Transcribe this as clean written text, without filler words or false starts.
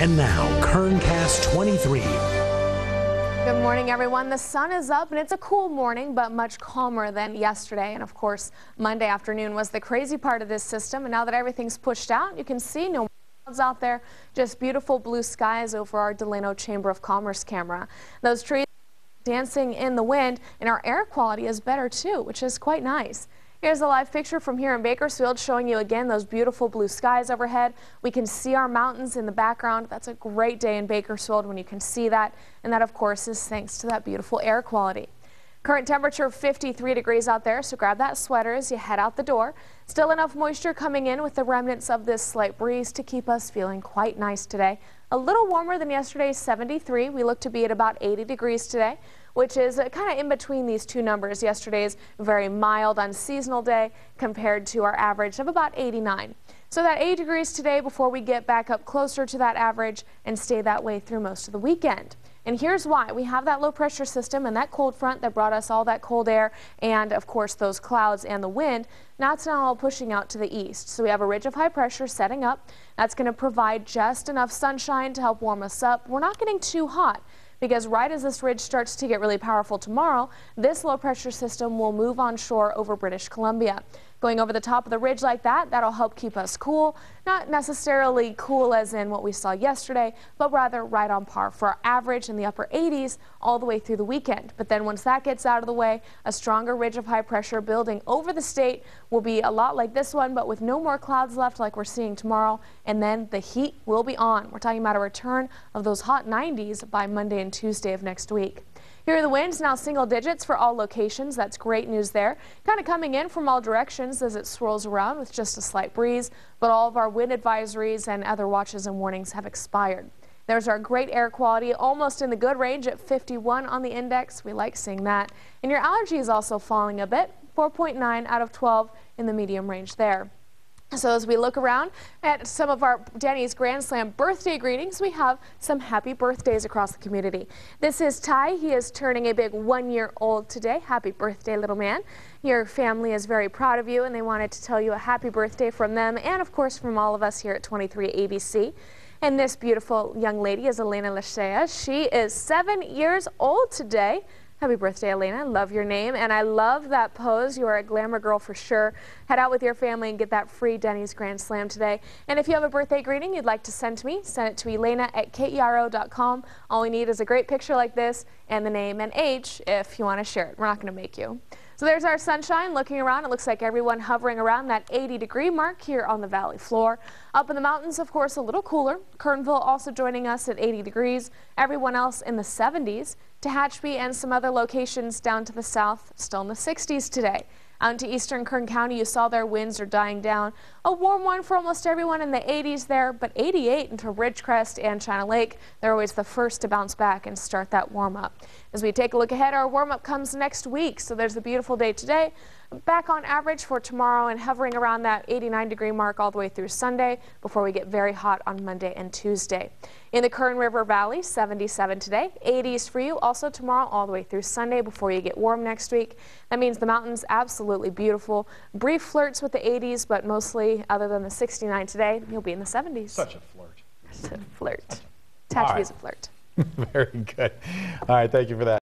And now, KernCast 23. Good morning, everyone. The sun is up and it's a cool morning, but much calmer than yesterday. And of course, Monday afternoon was the crazy part of this system. And now that everything's pushed out, you can see no clouds out there, just beautiful blue skies over our Delano Chamber of Commerce camera. Those trees dancing in the wind, and our air quality is better too, which is quite nice. Here's a live picture from here in Bakersfield showing you again those beautiful blue skies overhead. We can see our mountains in the background. That's a great day in Bakersfield when you can see that. And that, of course, is thanks to that beautiful air quality. Current temperature 53 degrees out there, so grab that sweater as you head out the door. Still enough moisture coming in with the remnants of this slight breeze to keep us feeling quite nice today. A little warmer than yesterday's 73. We look to be at about 80 degrees today, which is kind of in between these two numbers. Yesterday's very mild, unseasonal day compared to our average of about 89. So that 80 degrees today before we get back up closer to that average and stay that way through most of the weekend. And here's why. We have that low pressure system and that cold front that brought us all that cold air and, of course, those clouds and the wind. Now it's not all pushing out to the east. So we have a ridge of high pressure setting up. That's going to provide just enough sunshine to help warm us up. We're not getting too hot, because right as this ridge starts to get really powerful tomorrow, this low pressure system will move onshore over British Columbia. Going over the top of the ridge like that, that'll help keep us cool. Not necessarily cool as in what we saw yesterday, but rather right on par for our average in the upper 80s all the way through the weekend. But then once that gets out of the way, a stronger ridge of high pressure building over the state will be a lot like this one, but with no more clouds left like we're seeing tomorrow. And then the heat will be on. We're talking about a return of those hot 90s by Monday and Tuesday of next week. Here are the winds, now single digits for all locations. That's great news there. Kind of coming in from all directions as it swirls around with just a slight breeze, but all of our wind advisories and other watches and warnings have expired. There's our great air quality, almost in the good range at 51 on the index. We like seeing that. And your allergy is also falling a bit, 4.9 out of 12 in the medium range there. So as we look around at some of our Denny's Grand Slam birthday greetings, we have some happy birthdays across the community. This is Ty. He is turning a big 1-year-old today. Happy birthday, little man. Your family is very proud of you, and they wanted to tell you a happy birthday from them and, of course, from all of us here at 23 ABC. And this beautiful young lady is Elena Lashea. She is 7 years old today. Happy birthday, Elena. I love your name, and I love that pose. You are a glamour girl for sure. Head out with your family and get that free Denny's Grand Slam today. And if you have a birthday greeting you'd like to send to me, send it to elena@kero.com. All we need is a great picture like this and the name and age if you want to share it. We're not going to make you. So there's our sunshine. Looking around, it looks like everyone hovering around that 80-degree mark here on the valley floor. Up in the mountains, of course, a little cooler. Kernville also joining us at 80 degrees. Everyone else in the 70s. Tehachapi and some other locations down to the south still in the 60s today. Out into eastern Kern County, you saw their winds are dying down. A warm one for almost everyone in the 80s there, but 88 into Ridgecrest and China Lake. They're always the first to bounce back and start that warm up. As we take a look ahead, our warm up comes next week. So there's a beautiful day today. Back on average for tomorrow and hovering around that 89-degree mark all the way through Sunday before we get very hot on Monday and Tuesday. In the Kern River Valley, 77 today, 80s for you also tomorrow all the way through Sunday before you get warm next week. That means the mountains absolutely beautiful. Brief flirts with the 80s, but mostly other than the 69 today, you'll be in the 70s. Such a flirt. Such a flirt. Tehachapi is a flirt. Very good. All right, thank you for that.